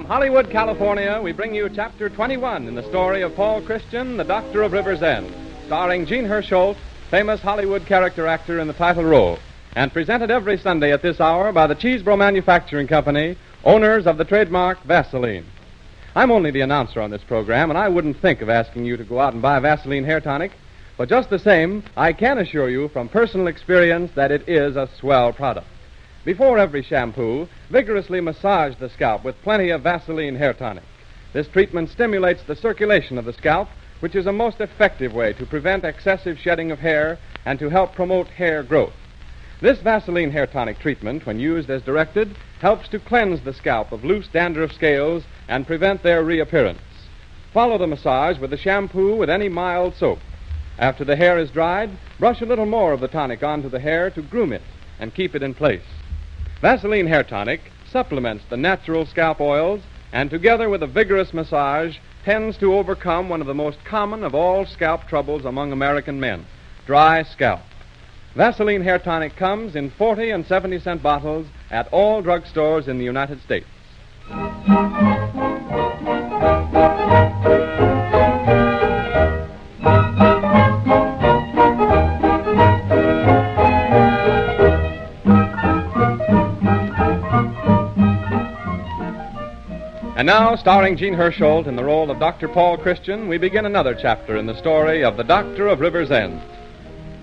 From Hollywood, California, we bring you Chapter 21 in the story of Paul Christian, the Doctor of River's End, starring Jean Hersholt, famous Hollywood character actor in the title role, and presented every Sunday at this hour by the Cheesebro Manufacturing Company, owners of the trademark Vaseline. I'm only the announcer on this program, and I wouldn't think of asking you to go out and buy Vaseline hair tonic, but just the same, I can assure you from personal experience that it is a swell product. Before every shampoo, vigorously massage the scalp with plenty of Vaseline hair tonic. This treatment stimulates the circulation of the scalp, which is a most effective way to prevent excessive shedding of hair and to help promote hair growth. This Vaseline hair tonic treatment, when used as directed, helps to cleanse the scalp of loose dandruff scales and prevent their reappearance. Follow the massage with the shampoo with any mild soap. After the hair is dried, brush a little more of the tonic onto the hair to groom it and keep it in place. Vaseline hair tonic supplements the natural scalp oils and, together with a vigorous massage, tends to overcome one of the most common of all scalp troubles among American men, dry scalp. Vaseline hair tonic comes in 40 and 70-cent bottles at all drugstores in the United States. And now, starring Jean Hersholt in the role of Dr. Paul Christian, we begin another chapter in the story of the Doctor of River's End.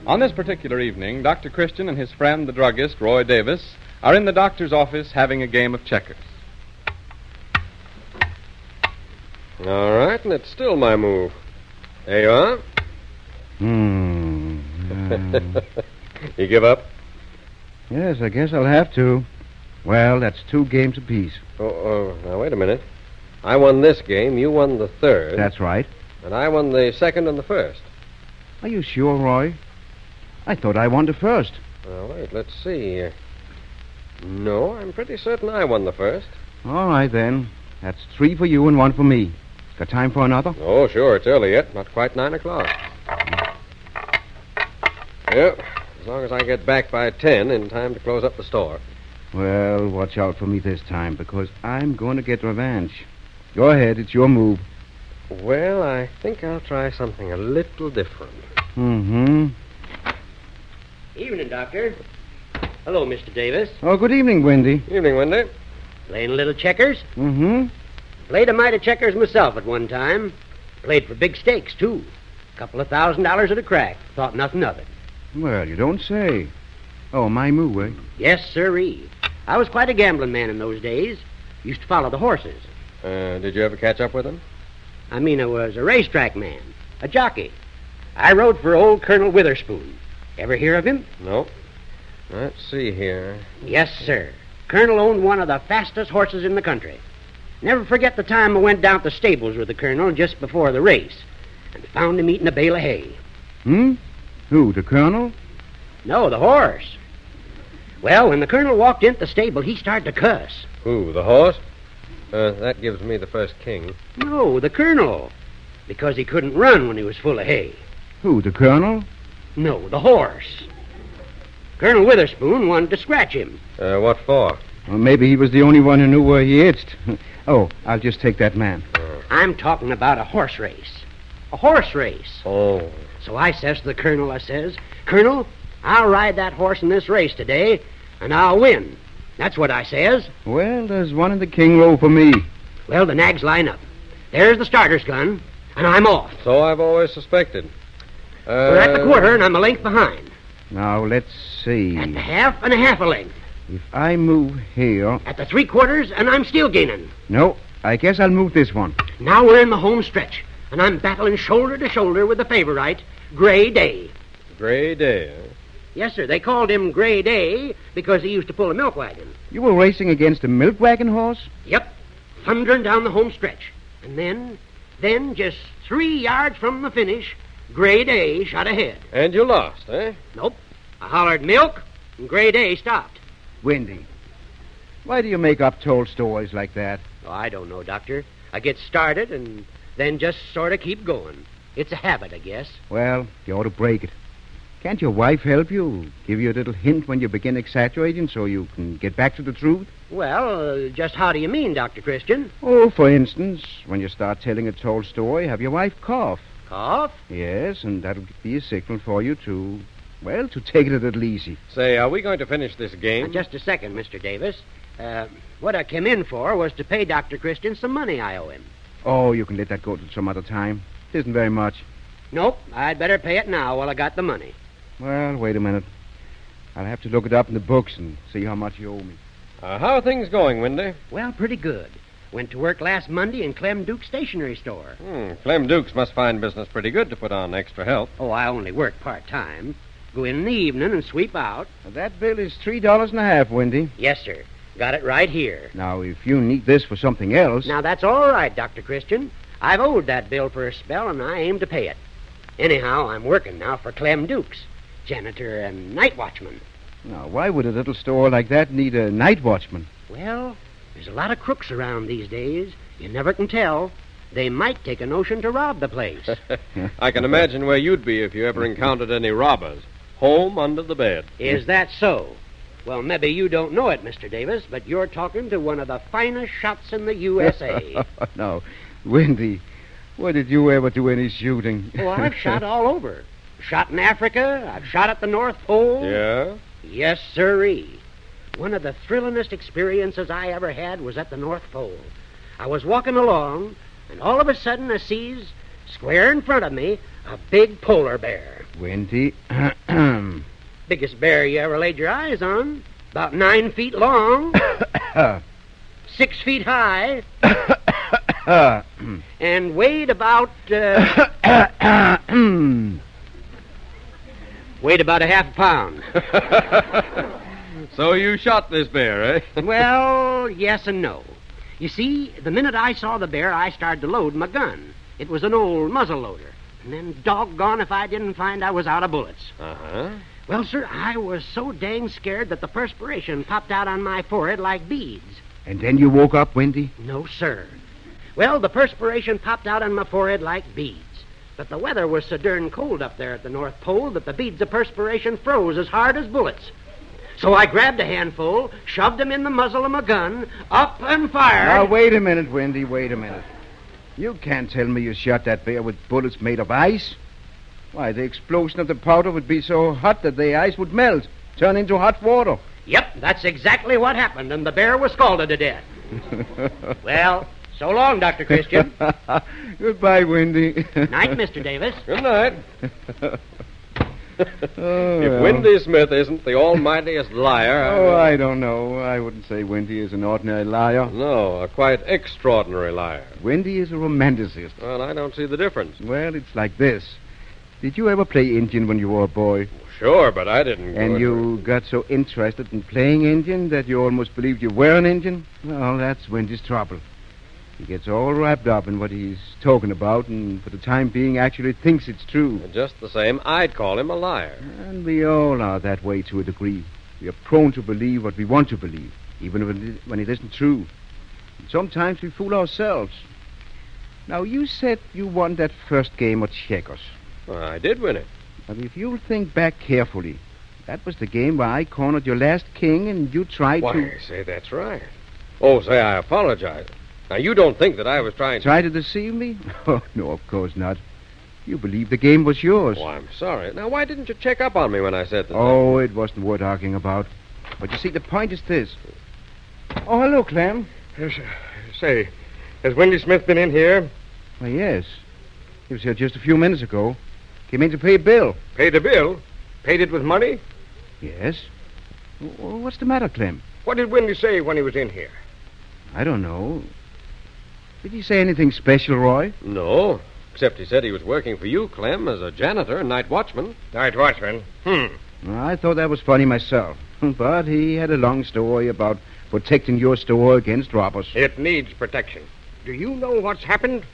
On this particular evening, Dr. Christian and his friend, the druggist, Roy Davis, are in the doctor's office having a game of checkers. All right, and it's still my move. There you are. You give up? Yes, I guess I'll have to. Well, that's 2 games apiece. Now, wait a minute. I won this game, you won the third. That's right. And I won the second and the first. Are you sure, Roy? I thought I won the first. Now, wait, let's see. No, I'm pretty certain I won the first. All right, then. That's 3 for you and 1 for me. Got time for another? Oh, sure, it's early yet. Not quite 9 o'clock. Yep, as long as I get back by 10 in time to close up the store. Well, watch out for me this time, because I'm going to get revenge. Go ahead, it's your move. Well, I think I'll try something a little different. Mm-hmm. Evening, Doctor. Hello, Mr. Davis. Oh, good evening, Wendy. Evening, Wendy. Playing a little checkers? Mm-hmm. Played a mite of checkers myself at one time. Played for big stakes, too. Couple of $1,000 at a crack. Thought nothing of it. Well, you don't say. Oh, my move, eh? Yes, sirree. I was quite a gambling man in those days. Used to follow the horses. Did you ever catch up with them? I was a racetrack man. A jockey. I rode for old Colonel Witherspoon. Ever hear of him? No. Let's see here. Yes, sir. Colonel owned one of the fastest horses in the country. Never forget the time I went down to the stables with the Colonel just before the race and found him eating a bale of hay. Hmm? Who, the Colonel? No, the horse. Well, when the Colonel walked into the stable, he started to cuss. Who, the horse? That gives me the first king. No, the Colonel. Because he couldn't run when he was full of hay. Who, the Colonel? No, the horse. Colonel Witherspoon wanted to scratch him. What for? Well, maybe he was the only one who knew where he itched. Oh, I'll just take that man. I'm talking about a horse race. A horse race. Oh. So I says to the Colonel, I says, Colonel, I'll ride that horse in this race today, and I'll win. That's what I says. Well, there's one in the king row for me. Well, the nags line up. There's the starter's gun, and I'm off. So I've always suspected. We're at the quarter, and I'm a length behind. Now, let's see. At the half and a half a length. If I move here... At the 3/4, and I'm still gaining. No, I guess I'll move this one. Now we're in the home stretch, and I'm battling shoulder to shoulder with the favorite, Gray Day. Gray Day, huh? Yes, sir. They called him Gray Day because he used to pull a milk wagon. You were racing against a milk wagon horse? Yep. Thundering down the home stretch. And then just 3 yards from the finish, Gray Day shot ahead. And you lost, eh? Nope. I hollered milk, and Gray Day stopped. Wendy, why do you make up told stories like that? Oh, I don't know, Doctor. I get started and then just sort of keep going. It's a habit, I guess. Well, you ought to break it. Can't your wife help you? Give you a little hint when you begin exaggerating so you can get back to the truth? Well, just how do you mean, Dr. Christian? Oh, for instance, when you start telling a told story, have your wife cough. Cough? Yes, and that'll be a signal for you to take it a little easy. Say, are we going to finish this game? Just a second, Mr. Davis. What I came in for was to pay Dr. Christian some money I owe him. Oh, you can let that go till some other time. It isn't very much. Nope, I'd better pay it now while I got the money. Well, wait a minute. I'll have to look it up in the books and see how much you owe me. How are things going, Windy? Well, pretty good. Went to work last Monday in Clem Duke's stationery store. Clem Dukes must find business pretty good to put on extra help. Oh, I only work part-time. Go in the evening and sweep out. Now, that bill is $3.50, Wendy. Yes, sir. Got it right here. Now, if you need this for something else... Now, that's all right, Dr. Christian. I've owed that bill for a spell, and I aim to pay it. Anyhow, I'm working now for Clem Dukes, janitor and night watchman. Now, why would a little store like that need a night watchman? Well, there's a lot of crooks around these days. You never can tell. They might take a notion to rob the place. I can imagine where you'd be if you ever encountered any robbers. Home under the bed. Is that so? Well, maybe you don't know it, Mr. Davis, but you're talking to one of the finest shots in the USA. No. Wendy, where did you ever do any shooting? Oh, I've shot all over. Shot in Africa. I've shot at the North Pole. Yeah? Yes, sirree. One of the thrillingest experiences I ever had was at the North Pole. I was walking along, and all of a sudden I sees, square in front of me, a big polar bear. Wendy, Biggest bear you ever laid your eyes on. About 9 feet long. 6 feet high. And weighed about... weighed about a half a pound. So you shot this bear, eh? Well, yes and no. You see, the minute I saw the bear, I started to load my gun. It was an old muzzle loader. And then doggone if I didn't find I was out of bullets. Uh-huh. Well, sir, I was so dang scared that the perspiration popped out on my forehead like beads. And then you woke up, Wendy? No, sir. Well, the perspiration popped out on my forehead like beads. But the weather was so darn cold up there at the North Pole that the beads of perspiration froze as hard as bullets. So I grabbed a handful, shoved them in the muzzle of my gun, up and fired. Now, wait a minute, Wendy, wait a minute. You can't tell me you shot that bear with bullets made of ice. Why, the explosion of the powder would be so hot that the ice would melt, turn into hot water. Yep, that's exactly what happened, and the bear was scalded to death. Well, so long, Dr. Christian. Goodbye, Wendy. Night, Mr. Davis. Good night. If Wendy Smith isn't the almightiest liar... I don't know. I wouldn't say Wendy is an ordinary liar. No, a quite extraordinary liar. Wendy is a romanticist. Well, I don't see the difference. Well, it's like this. Did you ever play Indian when you were a boy? Sure, but I didn't... And you got so interested in playing Indian that you almost believed you were an Indian? Well, that's Wendy's trouble. He gets all wrapped up in what he's talking about and for the time being actually thinks it's true. Just the same, I'd call him a liar. And we all are that way to a degree. We are prone to believe what we want to believe, even when it isn't true. And sometimes we fool ourselves. Now, you said you won that first game of checkers. Well, I did win it. But if you'll think back carefully, that was the game where I cornered your last king and you tried to... Why, say, that's right. Oh, say, I apologize. Now, you don't think that I was trying to... Try to deceive me? Oh, no, of course not. You believed the game was yours. Oh, I'm sorry. Now, why didn't you check up on me when I said that? Oh, it wasn't worth arguing about. But you see, the point is this. Oh, hello, Clem. Yes, say, has Wendy Smith been in here? Why, yes. He was here just a few minutes ago. Came in to pay a bill. Paid a bill? Paid it with money? Yes. What's the matter, Clem? What did Wendy say when he was in here? I don't know. Did he say anything special, Roy? No, except he said he was working for you, Clem, as a janitor and night watchman. Night watchman? I thought that was funny myself. But he had a long story about protecting your store against robbers. It needs protection. Do you know what's happened?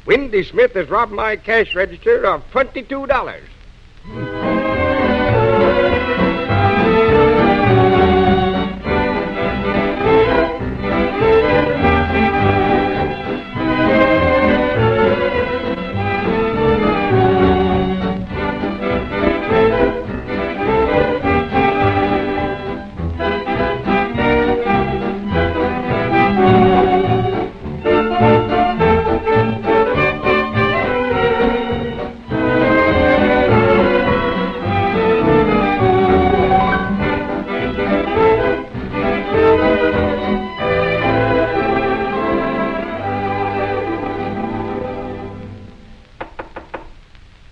Wendy Smith has robbed my cash register of $22.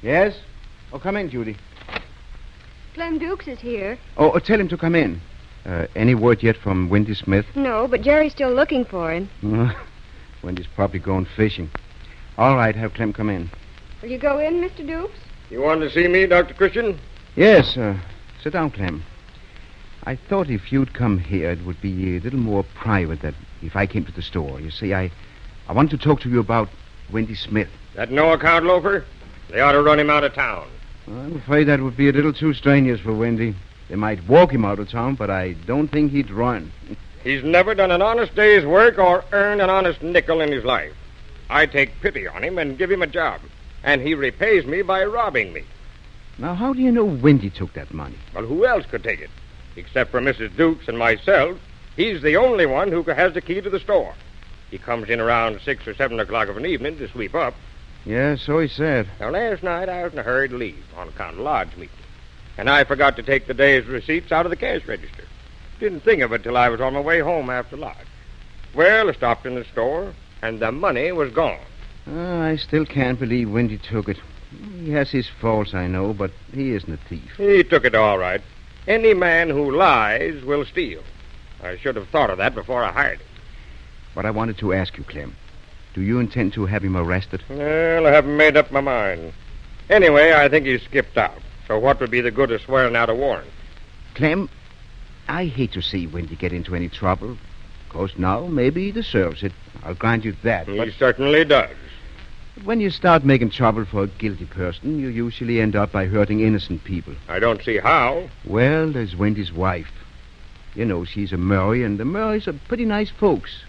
Yes? Oh, come in, Judy. Clem Dukes is here. Oh, tell him to come in. Any word yet from Wendy Smith? No, but Jerry's still looking for him. Wendy's probably going fishing. All right, have Clem come in. Will you go in, Mr. Dukes? You want to see me, Dr. Christian? Yes, sit down, Clem. I thought if you'd come here, it would be a little more private than if I came to the store. You see, I want to talk to you about Wendy Smith. That no-account loafer? They ought to run him out of town. I'm afraid that would be a little too strenuous for Wendy. They might walk him out of town, but I don't think he'd run. He's never done an honest day's work or earned an honest nickel in his life. I take pity on him and give him a job, and he repays me by robbing me. Now, how do you know Wendy took that money? Well, who else could take it? Except for Mrs. Dukes and myself, he's the only one who has the key to the store. He comes in around 6 or 7 o'clock of an evening to sweep up. Yeah, so he said. Now, last night I was in a hurry to leave on account of lodge meeting, and I forgot to take the day's receipts out of the cash register. Didn't think of it till I was on my way home after lodge. Well, I stopped in the store, and the money was gone. I still can't believe Wendy took it. He has his faults, I know, but he isn't a thief. He took it all right. Any man who lies will steal. I should have thought of that before I hired him. But I wanted to ask you, Clem. Do you intend to have him arrested? Well, I haven't made up my mind. Anyway, I think he's skipped out. So what would be the good of swearing out a warrant? Clem, I hate to see Wendy get into any trouble. Of course, now, maybe he deserves it. I'll grant you that. He certainly does. But when you start making trouble for a guilty person, you usually end up by hurting innocent people. I don't see how. Well, there's Wendy's wife. You know, she's a Murray, and the Murrays are pretty nice folks.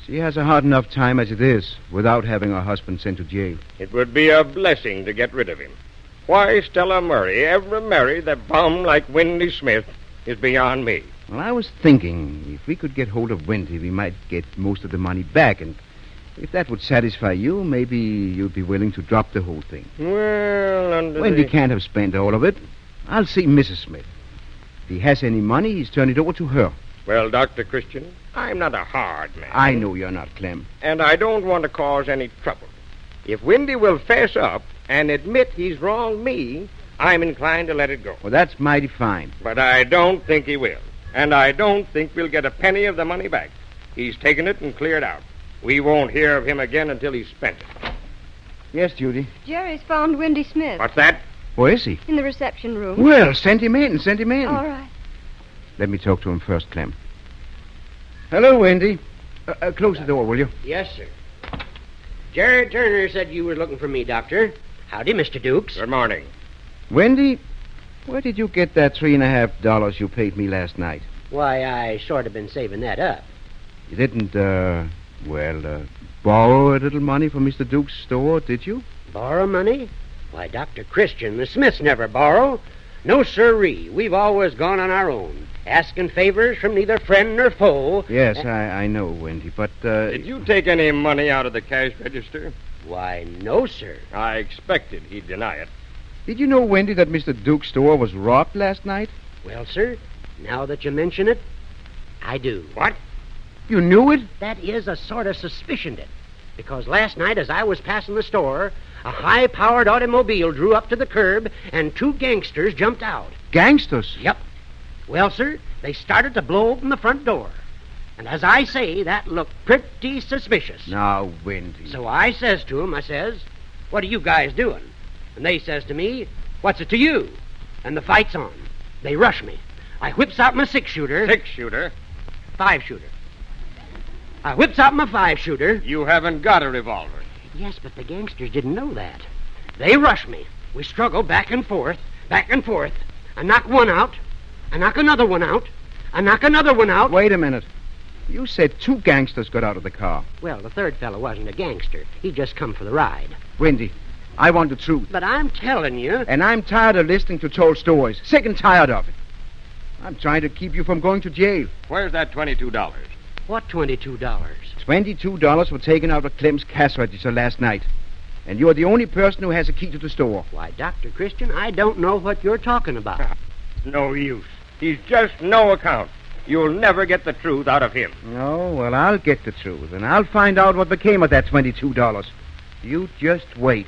She has a hard enough time as it is, without having her husband sent to jail. It would be a blessing to get rid of him. Why Stella Murray ever married a bum like Wendy Smith is beyond me. Well, I was thinking, if we could get hold of Wendy, we might get most of the money back, and if that would satisfy you, maybe you'd be willing to drop the whole thing. Well, Wendy can't have spent all of it. I'll see Mrs. Smith. If he has any money, he's turned it over to her. Well, Dr. Christian, I'm not a hard man. I know you're not, Clem. And I don't want to cause any trouble. If Wendy will fess up and admit he's wronged me, I'm inclined to let it go. Well, that's mighty fine. But I don't think he will. And I don't think we'll get a penny of the money back. He's taken it and cleared out. We won't hear of him again until he's spent it. Yes, Judy? Jerry's found Wendy Smith. What's that? Where is he? In the reception room. Well, send him in. All right. Let me talk to him first, Clem. Hello, Wendy. Close the door, will you? Yes, sir. Jerry Turner said you were looking for me, Doctor. Howdy, Mr. Dukes. Good morning. Wendy, where did you get that $3.50 you paid me last night? Why, I sort of been saving that up. You didn't, borrow a little money from Mr. Duke's store, did you? Borrow money? Why, Dr. Christian, the Smiths never borrow. No, sirree. We've always gone on our own, asking favors from neither friend nor foe. Yes, I know, Wendy, but, Did you take any money out of the cash register? Why, no, sir. I expected he'd deny it. Did you know, Wendy, that Mr. Duke's store was robbed last night? Well, sir, now that you mention it, I do. What? You knew it? That is a sort of suspicioned it. Because last night, as I was passing the store, a high-powered automobile drew up to the curb, and 2 gangsters jumped out. Gangsters? Yep. Well, sir, they started to blow open the front door. And as I say, that looked pretty suspicious. Now, Wendy. So I says to 'em, I says, "What are you guys doing?" And they says to me, "What's it to you?" And the fight's on. They rush me. I whips out my 6-shooter. 6-shooter? 5-shooter. I whips out my 5-shooter. You haven't got a revolver. Yes, but the gangsters didn't know that. They rush me. We struggle back and forth. I knock one out. I knock another one out. I knock another one out. Wait a minute. You said 2 gangsters got out of the car. Well, the third fellow wasn't a gangster. He just come for the ride. Wendy, I want the truth. But I'm telling you. And I'm tired of listening to told stories. Sick and tired of it. I'm trying to keep you from going to jail. Where's that $22? What $22? $22 were taken out of Clem's cash register last night. And you're the only person who has a key to the store. Why, Dr. Christian, I don't know what you're talking about. No use. He's just no account. You'll never get the truth out of him. Oh, well, I'll get the truth, and I'll find out what became of that $22. You just wait.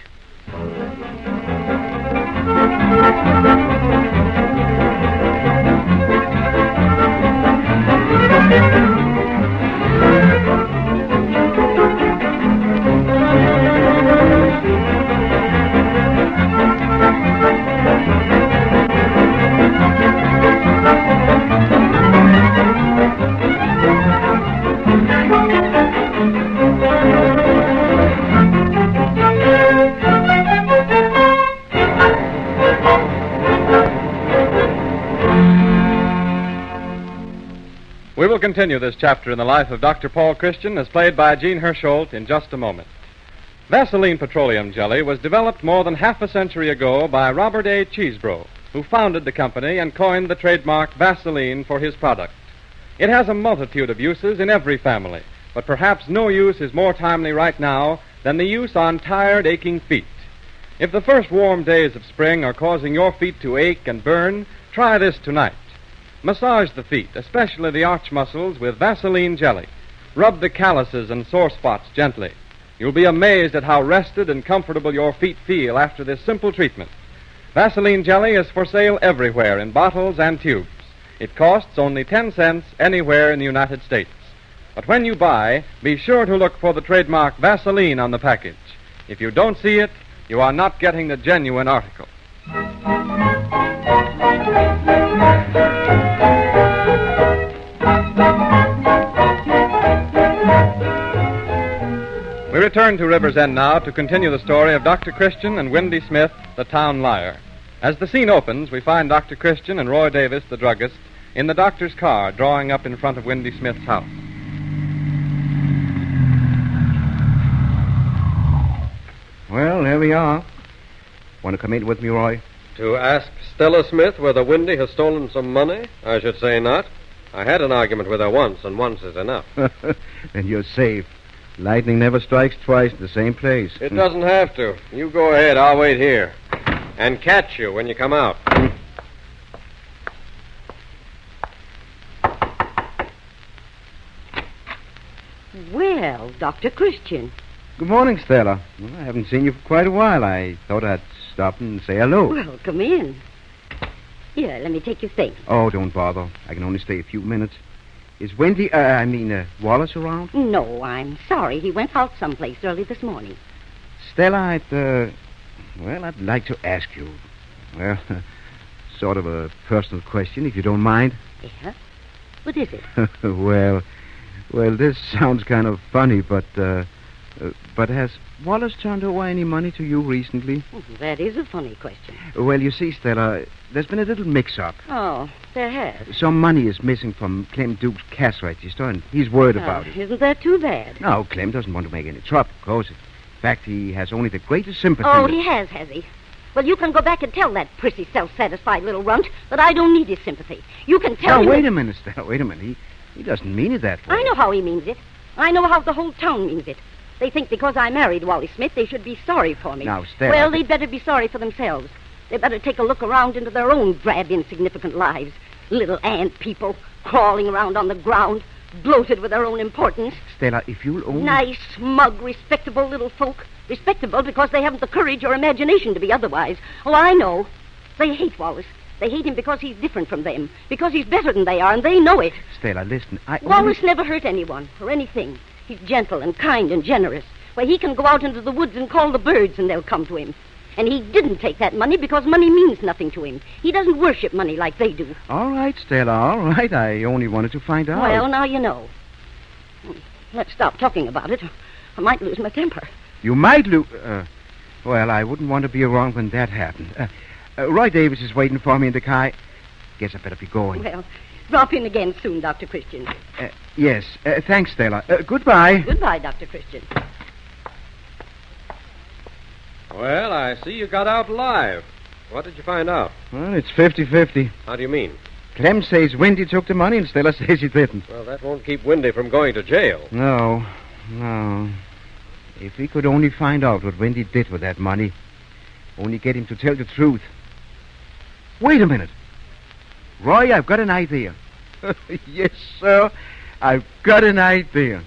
We will continue this chapter in the life of Dr. Paul Christian as played by Jean Hersholt in just a moment. Vaseline petroleum jelly was developed more than half a century ago by Robert A. Cheesebro, who founded the company and coined the trademark Vaseline for his product. It has a multitude of uses in every family, but perhaps no use is more timely right now than the use on tired, aching feet. If the first warm days of spring are causing your feet to ache and burn, try this tonight. Massage the feet, especially the arch muscles, with Vaseline jelly. Rub the calluses and sore spots gently. You'll be amazed at how rested and comfortable your feet feel after this simple treatment. Vaseline jelly is for sale everywhere in bottles and tubes. It costs only 10 cents anywhere in the United States. But when you buy, be sure to look for the trademark Vaseline on the package. If you don't see it, you are not getting the genuine article. We return to River's End now to continue the story of Dr. Christian and Windy Smith, the town liar. As the scene opens, we find Dr. Christian and Roy Davis, the druggist, in the doctor's car drawing up in front of Windy Smith's house. Well, there we are. Want to come in with me, Roy? To ask Stella Smith whether Windy has stolen some money? I should say not. I had an argument with her once, and once is enough. Then you're safe. Lightning never strikes twice in the same place. It doesn't have to. You go ahead. I'll wait here. And catch you when you come out. Well, Dr. Christian. Good morning, Stella. Well, I haven't seen you for quite a while. I thought I'd stop and say hello. Well, come in. Here, let me take your things. Oh, don't bother. I can only stay a few minutes. Is Wallace around? No, I'm sorry. He went out someplace early this morning. Stella, I'd like to ask you, sort of a personal question, if you don't mind. Yeah? What is it? Well, this sounds kind of funny, but has Wallace turned over any money to you recently? That is a funny question. Well, you see, Stella, there's been a little mix-up. Oh, there has. Some money is missing from Clem Duke's cash register, and he's worried about it. Isn't that too bad? No, Clem doesn't want to make any trouble, of course. In fact, he has only the greatest sympathy. Oh, he has he? Well, you can go back and tell that prissy, self-satisfied little runt that I don't need his sympathy. You can tell him... Now, wait a minute, Stella, wait a minute. He doesn't mean it that way. I know how he means it. I know how the whole town means it. They think because I married Wally Smith, they should be sorry for me. Now, Stella... Well, they'd better be sorry for themselves. They'd better take a look around into their own drab, insignificant lives. Little ant people crawling around on the ground, bloated with their own importance. Stella, if you'll only... Nice, smug, respectable little folk. Respectable because they haven't the courage or imagination to be otherwise. Oh, I know. They hate Wallace. They hate him because he's different from them. Because he's better than they are, and they know it. Stella, listen, Wallace never hurt anyone or anything. He's gentle and kind and generous. Why, he can go out into the woods and call the birds and they'll come to him. And he didn't take that money because money means nothing to him. He doesn't worship money like they do. All right, Stella, all right. I only wanted to find out. Well, now you know. Let's stop talking about it. I might lose my temper. You might lose... well, I wouldn't want to be around when that happened. Roy Davis is waiting for me in the car. Guess I better be going. Well, drop in again soon, Dr. Christian. Yes. Thanks, Stella. Goodbye. Goodbye, Dr. Christian. Well, I see you got out alive. What did you find out? Well, it's 50-50. How do you mean? Clem says Windy took the money and Stella says he didn't. Well, that won't keep Windy from going to jail. No. If we could only find out what Windy did with that money. Only get him to tell the truth. Wait a minute. Roy, I've got an idea. Yes, sir. I've got an idea.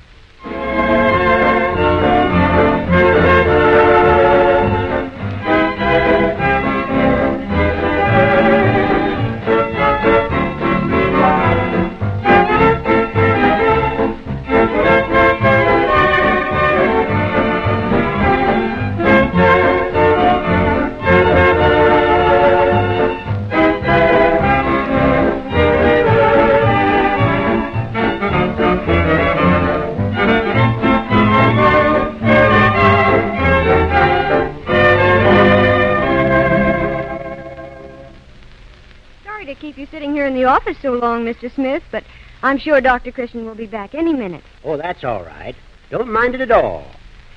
office so long, Mr. Smith, but I'm sure Dr. Christian will be back any minute. Oh, that's all right. Don't mind it at all.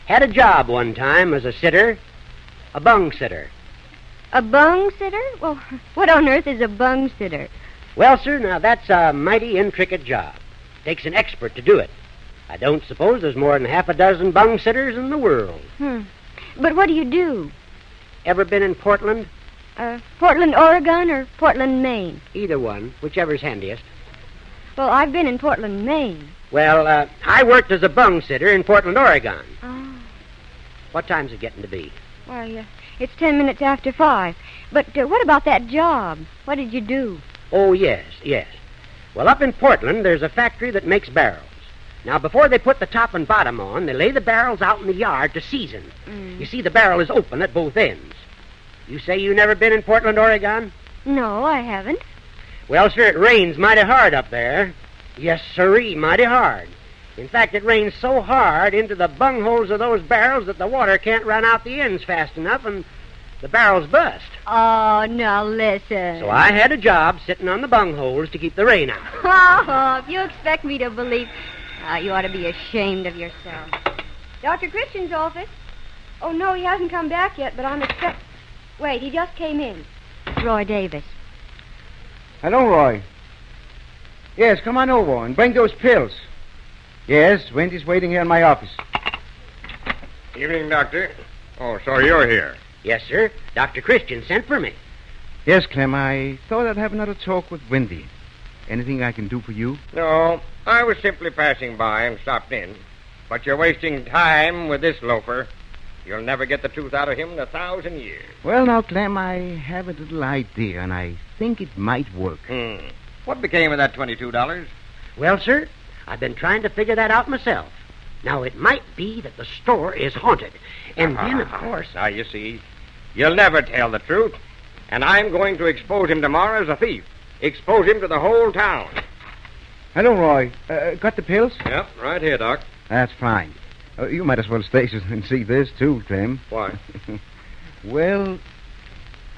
Had a job one time as a sitter, a bung sitter. A bung sitter? Well, what on earth is a bung sitter? Well, sir, now that's a mighty intricate job. Takes an expert to do it. I don't suppose there's more than half a dozen bung sitters in the world. But what do you do? Ever been in Portland? Portland, Oregon, or Portland, Maine? Either one, whichever's handiest. Well, I've been in Portland, Maine. Well, I worked as a bung sitter in Portland, Oregon. Oh. What time's it getting to be? Why, it's 10 minutes after 5. But what about that job? What did you do? Oh, yes. Well, up in Portland, there's a factory that makes barrels. Now, before they put the top and bottom on, they lay the barrels out in the yard to season. You see, the barrel is open at both ends. You say you never been in Portland, Oregon? No, I haven't. Well, sir, it rains mighty hard up there. Yes, sirree, mighty hard. In fact, it rains so hard into the bungholes of those barrels that the water can't run out the ends fast enough, and the barrels bust. Oh, now listen. So I had a job sitting on the bungholes to keep the rain out. Oh, if you expect me to believe... you ought to be ashamed of yourself. Dr. Christian's office. Oh, no, he hasn't come back yet, but I'm expect... Wait, he just came in. Roy Davis. Hello, Roy. Yes, come on over and bring those pills. Yes, Wendy's waiting here in my office. Evening, Doctor. Oh, so you're here. Yes, sir. Dr. Christian sent for me. Yes, Clem, I thought I'd have another talk with Wendy. Anything I can do for you? No, I was simply passing by and stopped in. But you're wasting time with this loafer. You'll never get the truth out of him in 1,000 years. Well, now, Clem, I have a little idea, and I think it might work. What became of that $22? Well, sir, I've been trying to figure that out myself. Now, it might be that the store is haunted. And then, of course... Now, you see, you'll never tell the truth. And I'm going to expose him tomorrow as a thief. Expose him to the whole town. Hello, Roy. Got the pills? Yep, right here, Doc. That's fine. You might as well stay and see this, too, Clem. Why? Well,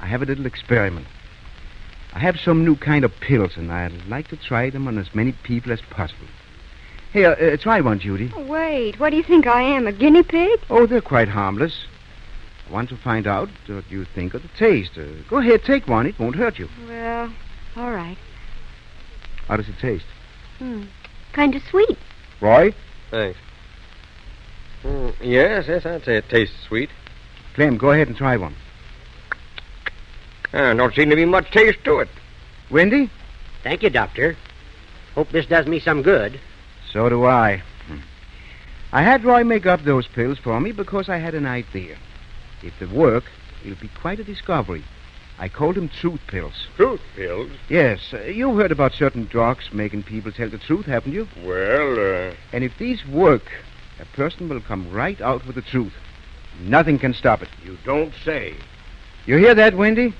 I have a little experiment. I have some new kind of pills, and I'd like to try them on as many people as possible. Here, try one, Judy. Oh, wait, what do you think I am, a guinea pig? Oh, they're quite harmless. I want to find out what you think of the taste. Go ahead, take one. It won't hurt you. Well, all right. How does it taste? Kind of sweet. Roy? Thanks. Yes, I'd say it tastes sweet. Clem, go ahead and try one. Don't seem to be much taste to it. Wendy? Thank you, Doctor. Hope this does me some good. So do I. I had Roy make up those pills for me because I had an idea. If they work, it'll be quite a discovery. I called them truth pills. Truth pills? Yes. You've heard about certain drugs making people tell the truth, haven't you? Well, And if these work, a person will come right out with the truth. Nothing can stop it. You don't say. You hear that, Wendy?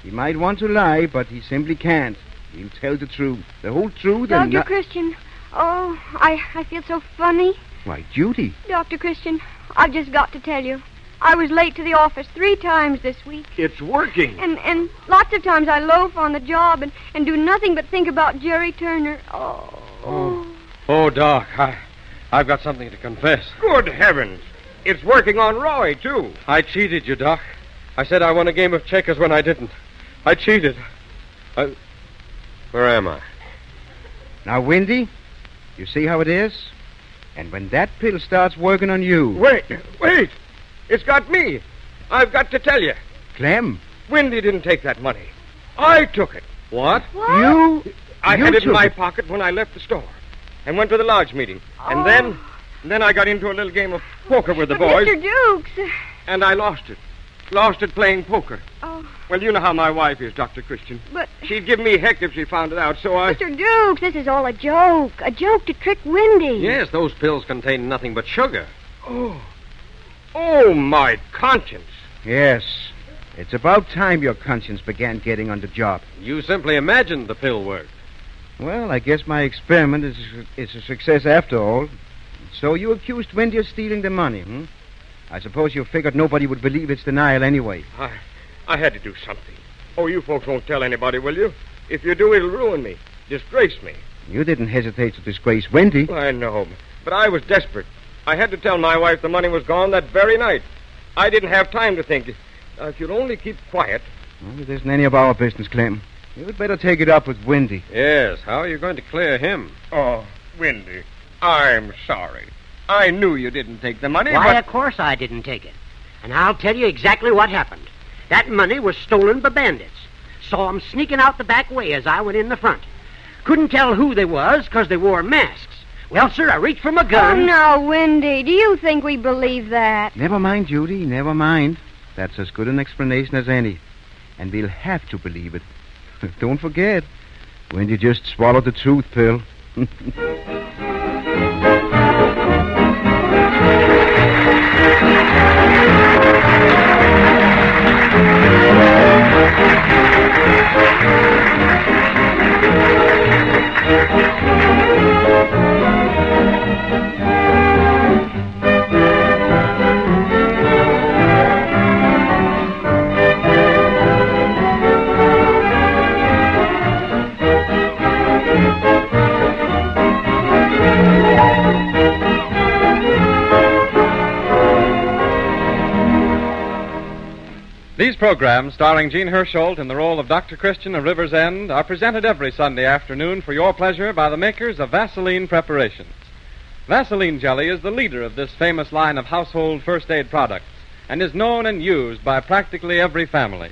He might want to lie, but he simply can't. He'll tell the truth. The whole truth and... Dr. Christian, oh, I feel so funny. Why, Judy. Dr. Christian, I've just got to tell you. I was late to the office 3 times this week. It's working. And lots of times I loaf on the job and do nothing but think about Jerry Turner. Oh, Doc, I've got something to confess. Good heavens. It's working on Roy, too. I cheated you, Doc. I said I won a game of checkers when I didn't. I cheated. Where am I? Now, Wendy, you see how it is? And when that pill starts working on you... Wait. It's got me. I've got to tell you. Clem? Wendy didn't take that money. I took it. What? I had it in my pocket when I left the store and went to the lodge meeting. And then I got into a little game of poker with the boys. Mr. Dukes. And I lost it. Lost it playing poker. Oh. Well, you know how my wife is, Dr. Christian. But... She'd give me heck if she found it out, so I... Mr. Dukes, this is all a joke. A joke to trick Wendy. Yes, those pills contain nothing but sugar. Oh, my conscience. Yes. It's about time your conscience began getting on the job. You simply imagined the pill worked. Well, I guess my experiment is a success after all. So you accused Wendy of stealing the money, I suppose you figured nobody would believe its denial anyway. I had to do something. Oh, you folks won't tell anybody, will you? If you do, it'll ruin me, disgrace me. You didn't hesitate to disgrace Wendy. I know, but I was desperate. I had to tell my wife the money was gone that very night. I didn't have time to think. If you'll only keep quiet. Well, it isn't any of our business, Clem. You'd better take it up with Wendy. Yes, how are you going to clear him? Oh, Wendy, I'm sorry. I knew you didn't take the money, Why, but... of course I didn't take it. And I'll tell you exactly what happened. That money was stolen by bandits. Saw 'em sneaking out the back way as I went in the front. Couldn't tell who they was because they wore masks. Well, sir, I reached for my gun. Oh, now, Wendy, do you think we believe that? Never mind, Judy, never mind. That's as good an explanation as any. And we'll have to believe it. Don't forget, Wendy just swallowed the truth pill. These programs, starring Jean Hersholt in the role of Dr. Christian of River's End, are presented every Sunday afternoon for your pleasure by the makers of Vaseline preparations. Vaseline jelly is the leader of this famous line of household first aid products and is known and used by practically every family.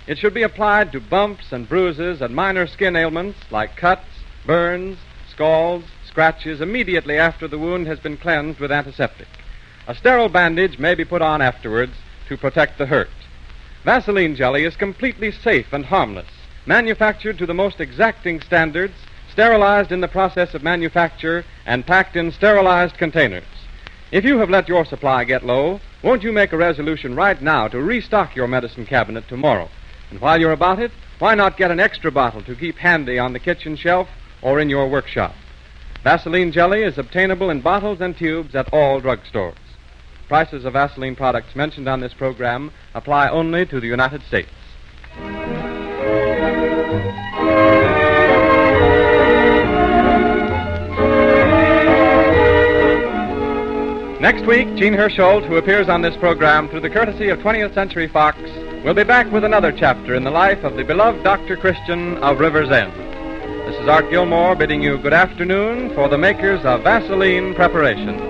It should be applied to bumps and bruises and minor skin ailments like cuts, burns, scalds, scratches immediately after the wound has been cleansed with antiseptic. A sterile bandage may be put on afterwards to protect the hurt. Vaseline jelly is completely safe and harmless, manufactured to the most exacting standards, sterilized in the process of manufacture, and packed in sterilized containers. If you have let your supply get low, won't you make a resolution right now to restock your medicine cabinet tomorrow? And while you're about it, why not get an extra bottle to keep handy on the kitchen shelf or in your workshop? Vaseline jelly is obtainable in bottles and tubes at all drugstores. Prices of Vaseline products mentioned on this program apply only to the United States. Next week, Jean Hersholt, who appears on this program through the courtesy of 20th Century Fox, will be back with another chapter in the life of the beloved Dr. Christian of River's End. This is Art Gilmore bidding you good afternoon for the makers of Vaseline preparations.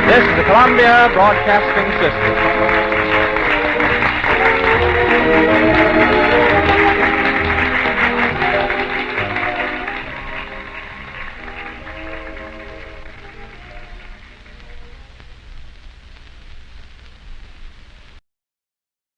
This is the Columbia Broadcasting System.